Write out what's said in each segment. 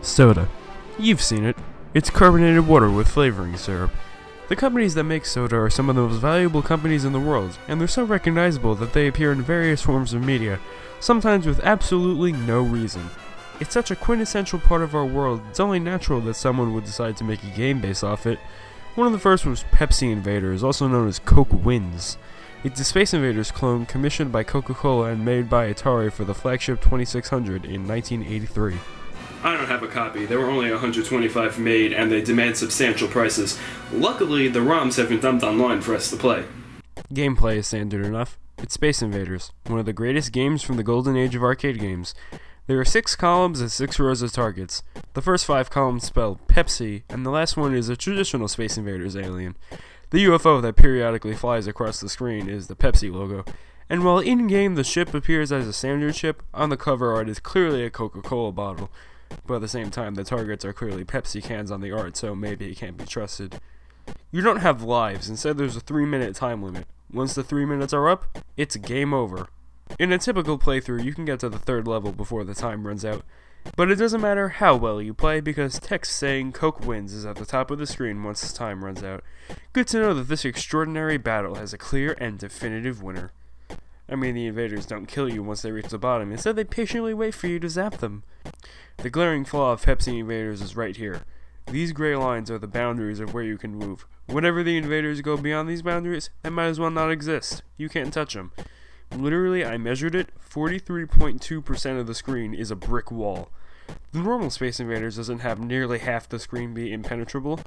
Soda. You've seen it. It's carbonated water with flavoring syrup. The companies that make soda are some of the most valuable companies in the world, and they're so recognizable that they appear in various forms of media, sometimes with absolutely no reason. It's such a quintessential part of our world, it's only natural that someone would decide to make a game based off it. One of the first was Pepsi Invaders, also known as Coke Wins. It's a Space Invaders clone commissioned by Coca-Cola and made by Atari for the flagship 2600 in 1983. I don't have a copy. There were only 125 made, and they demand substantial prices. Luckily, the ROMs have been dumped online for us to play. Gameplay is standard enough. It's Space Invaders, one of the greatest games from the golden age of arcade games. There are 6 columns and 6 rows of targets. The first 5 columns spell Pepsi, and the last one is a traditional Space Invaders alien. The UFO that periodically flies across the screen is the Pepsi logo. And while in-game the ship appears as a standard ship, on the cover art is clearly a Coca-Cola bottle. But at the same time, the targets are clearly Pepsi cans on the art, so maybe it can't be trusted. You don't have lives, instead there's a 3-minute time limit. Once the 3 minutes are up, it's game over. In a typical playthrough, you can get to the 3rd level before the time runs out. But it doesn't matter how well you play, because text saying Coke Wins is at the top of the screen once the time runs out. Good to know that this extraordinary battle has a clear and definitive winner. I mean, the invaders don't kill you once they reach the bottom, instead they patiently wait for you to zap them. The glaring flaw of Pepsi Invaders is right here. These gray lines are the boundaries of where you can move. Whenever the invaders go beyond these boundaries, they might as well not exist. You can't touch them. Literally, I measured it, 43.2% of the screen is a brick wall. The normal Space Invaders doesn't have nearly half the screen be impenetrable.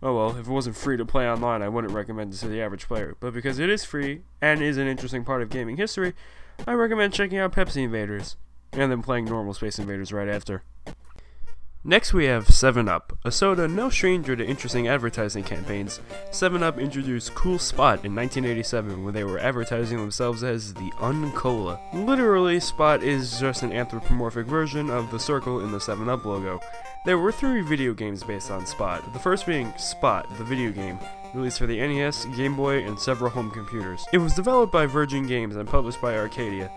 Oh well, if it wasn't free to play online, I wouldn't recommend it to the average player. But because it is free, and is an interesting part of gaming history, I recommend checking out Pepsi Invaders, and then playing normal Space Invaders right after. Next we have 7-Up, a soda no stranger to interesting advertising campaigns. 7-Up introduced Cool Spot in 1987 when they were advertising themselves as the Uncola. Literally, Spot is just an anthropomorphic version of the circle in the 7-Up logo. There were 3 video games based on Spot, the first being Spot, the video game, released for the NES, Game Boy, and several home computers. It was developed by Virgin Games and published by Arcadia.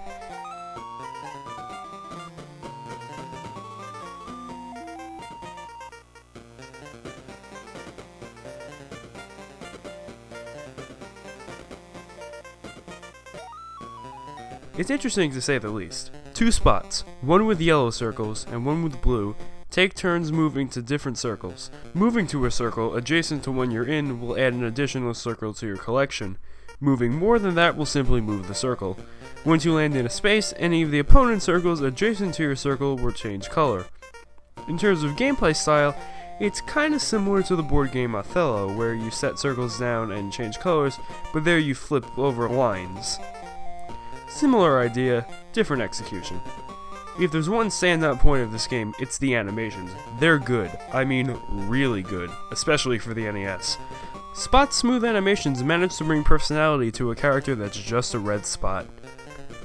It's interesting to say the least. 2 spots, one with yellow circles and one with blue, take turns moving to different circles. Moving to a circle adjacent to one you're in will add an additional circle to your collection. Moving more than that will simply move the circle. Once you land in a space, any of the opponent's circles adjacent to your circle will change color. In terms of gameplay style, it's kinda similar to the board game Othello, where you set circles down and change colors, but there you flip over lines. Similar idea, different execution. If there's one standout point of this game, it's the animations. They're good. I mean, really good, especially for the NES. Spot's smooth animations manage to bring personality to a character that's just a red spot.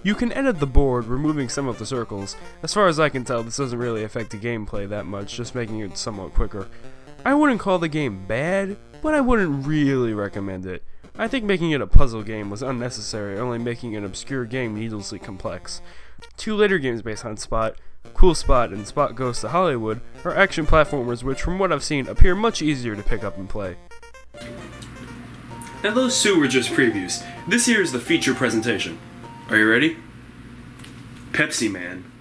You can edit the board, removing some of the circles. As far as I can tell, this doesn't really affect the gameplay that much, just making it somewhat quicker. I wouldn't call the game bad, but I wouldn't really recommend it. I think making it a puzzle game was unnecessary, only making an obscure game needlessly complex. 2 later games based on Spot, Cool Spot and Spot Goes to Hollywood, are action platformers which from what I've seen appear much easier to pick up and play. Now those 2 were just previews. This here is the feature presentation. Are you ready? Pepsi-Man.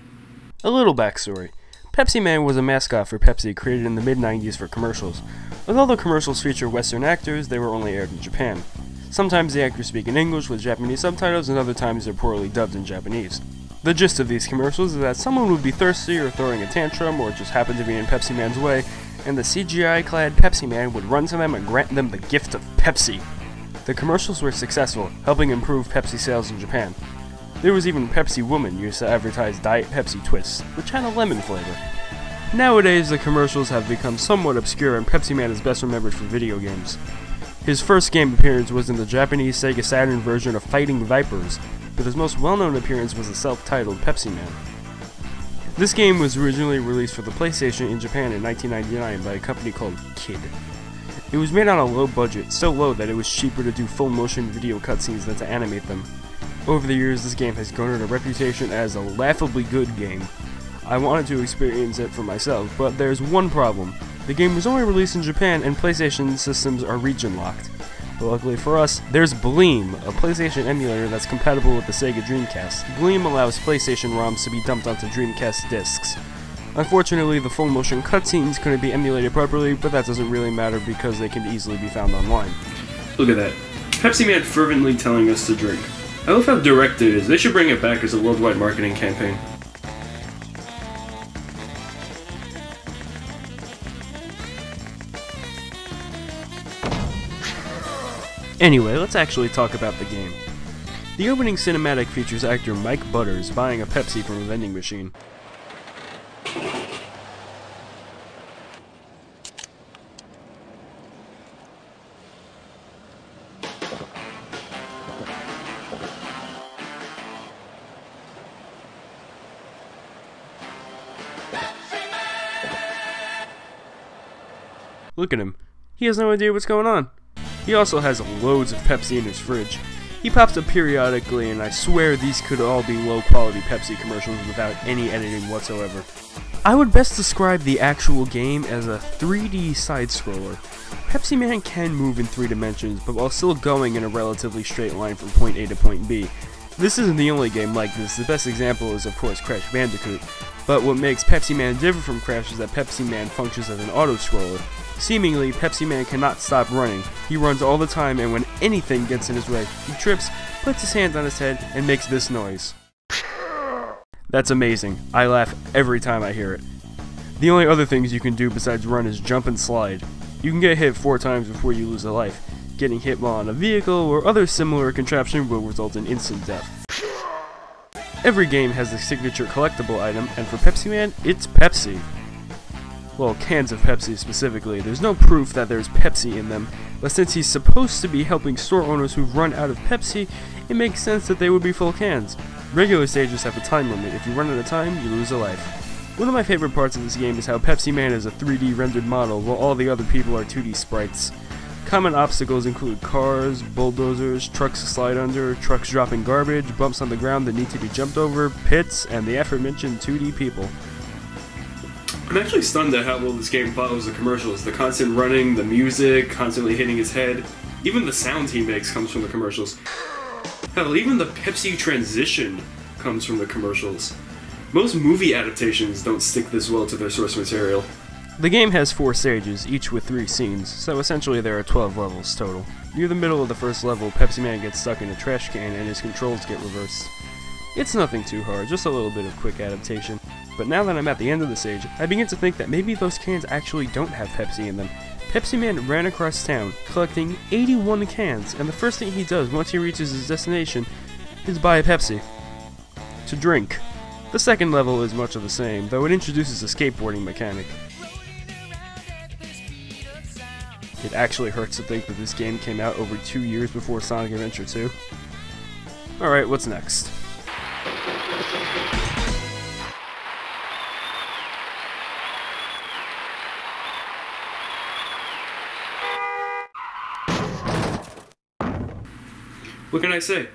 A little backstory. Pepsi-Man was a mascot for Pepsi created in the mid-90s for commercials. Although the commercials feature Western actors, they were only aired in Japan. Sometimes the actors speak in English with Japanese subtitles, and other times they're poorly dubbed in Japanese. The gist of these commercials is that someone would be thirsty or throwing a tantrum or just happen to be in Pepsi-Man's way, and the CGI-clad Pepsi-Man would run to them and grant them the gift of Pepsi. The commercials were successful, helping improve Pepsi sales in Japan. There was even Pepsi Woman used to advertise Diet Pepsi Twists, which had a lemon flavor. Nowadays, the commercials have become somewhat obscure and Pepsi-Man is best remembered for video games. His first game appearance was in the Japanese Sega Saturn version of Fighting Vipers, but his most well-known appearance was the self-titled Pepsi-Man. This game was originally released for the PlayStation in Japan in 1999 by a company called Kid. It was made on a low budget, so low that it was cheaper to do full-motion video cutscenes than to animate them. Over the years, this game has garnered a reputation as a laughably good game. I wanted to experience it for myself, but there's one problem. The game was only released in Japan and PlayStation systems are region locked. But luckily for us, there's Bleem, a PlayStation emulator that's compatible with the Sega Dreamcast. Bleem allows PlayStation ROMs to be dumped onto Dreamcast discs. Unfortunately, the full motion cutscenes couldn't be emulated properly, but that doesn't really matter because they can easily be found online. Look at that. Pepsi-Man fervently telling us to drink. I love how direct it is. They should bring it back as a worldwide marketing campaign. Anyway, let's actually talk about the game. The opening cinematic features actor Mike Butters buying a Pepsi from a vending machine. Look at him. He has no idea what's going on. He also has loads of Pepsi in his fridge. He pops up periodically, and I swear these could all be low-quality Pepsi commercials without any editing whatsoever. I would best describe the actual game as a 3D side-scroller. Pepsi-Man can move in 3 dimensions, but while still going in a relatively straight line from point A to point B. This isn't the only game like this. The best example is, of course, Crash Bandicoot. But what makes Pepsi-Man different from Crash is that Pepsi-Man functions as an auto-scroller. Seemingly, Pepsi-Man cannot stop running. He runs all the time, and when anything gets in his way, he trips, puts his hands on his head, and makes this noise. That's amazing. I laugh every time I hear it. The only other things you can do besides run is jump and slide. You can get hit 4 times before you lose a life. Getting hit while on a vehicle or other similar contraption will result in instant death. Every game has a signature collectible item, and for Pepsi-Man, it's Pepsi. Well, cans of Pepsi specifically. There's no proof that there's Pepsi in them, but since he's supposed to be helping store owners who've run out of Pepsi, it makes sense that they would be full cans. Regular stages have a time limit. If you run out of time, you lose a life. One of my favorite parts of this game is how Pepsi-Man is a 3D rendered model, while all the other people are 2D sprites. Common obstacles include cars, bulldozers, trucks to slide under, trucks dropping garbage, bumps on the ground that need to be jumped over, pits, and the aforementioned 2D people. I'm actually stunned at how well this game follows the commercials. The constant running, the music, constantly hitting his head. Even the sound he makes comes from the commercials. Hell, even the Pepsi transition comes from the commercials. Most movie adaptations don't stick this well to their source material. The game has 4 stages, each with 3 scenes, so essentially there are 12 levels total. Near the middle of the first level, Pepsi-Man gets stuck in a trash can and his controls get reversed. It's nothing too hard, just a little bit of quick adaptation. But now that I'm at the end of the stage, I begin to think that maybe those cans actually don't have Pepsi in them. Pepsi-Man ran across town, collecting 81 cans, and the first thing he does once he reaches his destination is buy a Pepsi. To drink. The second level is much of the same, though it introduces a skateboarding mechanic. It actually hurts to think that this game came out over 2 years before Sonic Adventure 2. Alright, what's next? What can I say?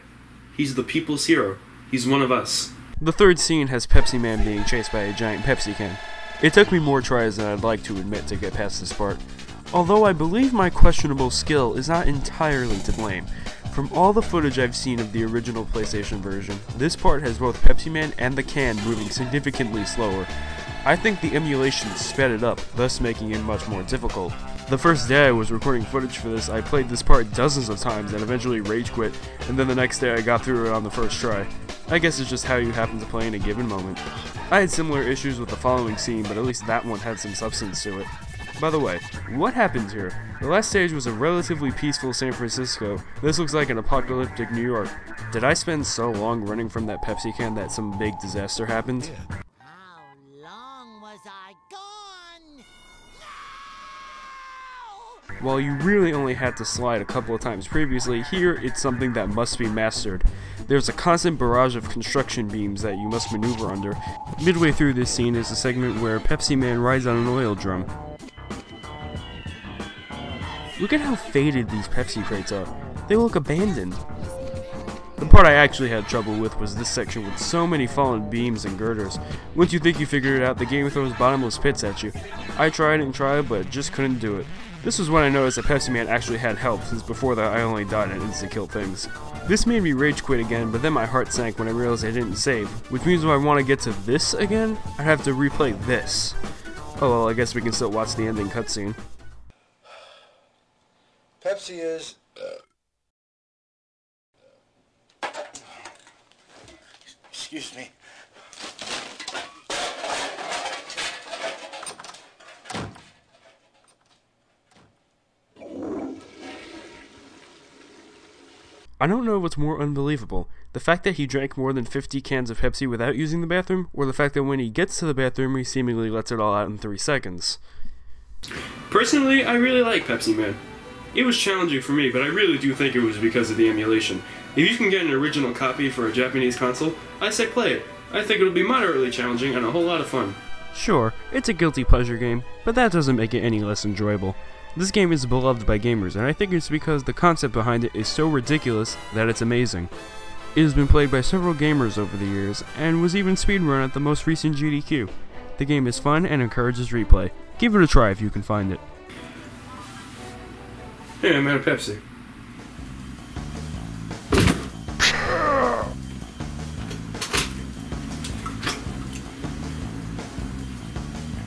He's the people's hero. He's one of us. The third scene has Pepsi-Man being chased by a giant Pepsi can. It took me more tries than I'd like to admit to get past this part. Although I believe my questionable skill is not entirely to blame. From all the footage I've seen of the original PlayStation version, this part has both Pepsi-Man and the can moving significantly slower. I think the emulation sped it up, thus making it much more difficult. The first day I was recording footage for this, I played this part dozens of times and eventually rage quit, and then the next day I got through it on the first try. I guess it's just how you happen to play in a given moment. I had similar issues with the following scene, but at least that one had some substance to it. By the way, what happened here? The last stage was a relatively peaceful San Francisco. This looks like an apocalyptic New York. Did I spend so long running from that Pepsi can that some big disaster happened? How long was I gone? No! While you really only had to slide a couple of times previously, here it's something that must be mastered. There's a constant barrage of construction beams that you must maneuver under. Midway through this scene is a segment where Pepsi-Man rides on an oil drum. Look at how faded these Pepsi crates are. They look abandoned. The part I actually had trouble with was this section with so many fallen beams and girders. Once you think you figured it out, the game throws bottomless pits at you. I tried and tried, but just couldn't do it. This was when I noticed that Pepsi-Man actually had help, since before that I only died and insta-kill things. This made me rage quit again, but then my heart sank when I realized I didn't save, which means if I want to get to this again, I'd have to replay this. Oh well, I guess we can still watch the ending cutscene. Pepsi is... Excuse me. I don't know what's more unbelievable, the fact that he drank more than 50 cans of Pepsi without using the bathroom, or the fact that when he gets to the bathroom he seemingly lets it all out in 3 seconds. Personally, I really like Pepsi-Man. It was challenging for me, but I really do think it was because of the emulation. If you can get an original copy for a Japanese console, I say play it. I think it'll be moderately challenging and a whole lot of fun. Sure, it's a guilty pleasure game, but that doesn't make it any less enjoyable. This game is beloved by gamers, and I think it's because the concept behind it is so ridiculous that it's amazing. It has been played by several gamers over the years, and was even speedrun at the most recent GDQ. The game is fun and encourages replay. Give it a try if you can find it. Hey, I'm out of Pepsi.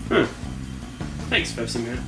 Huh. Thanks, Pepsi-Man.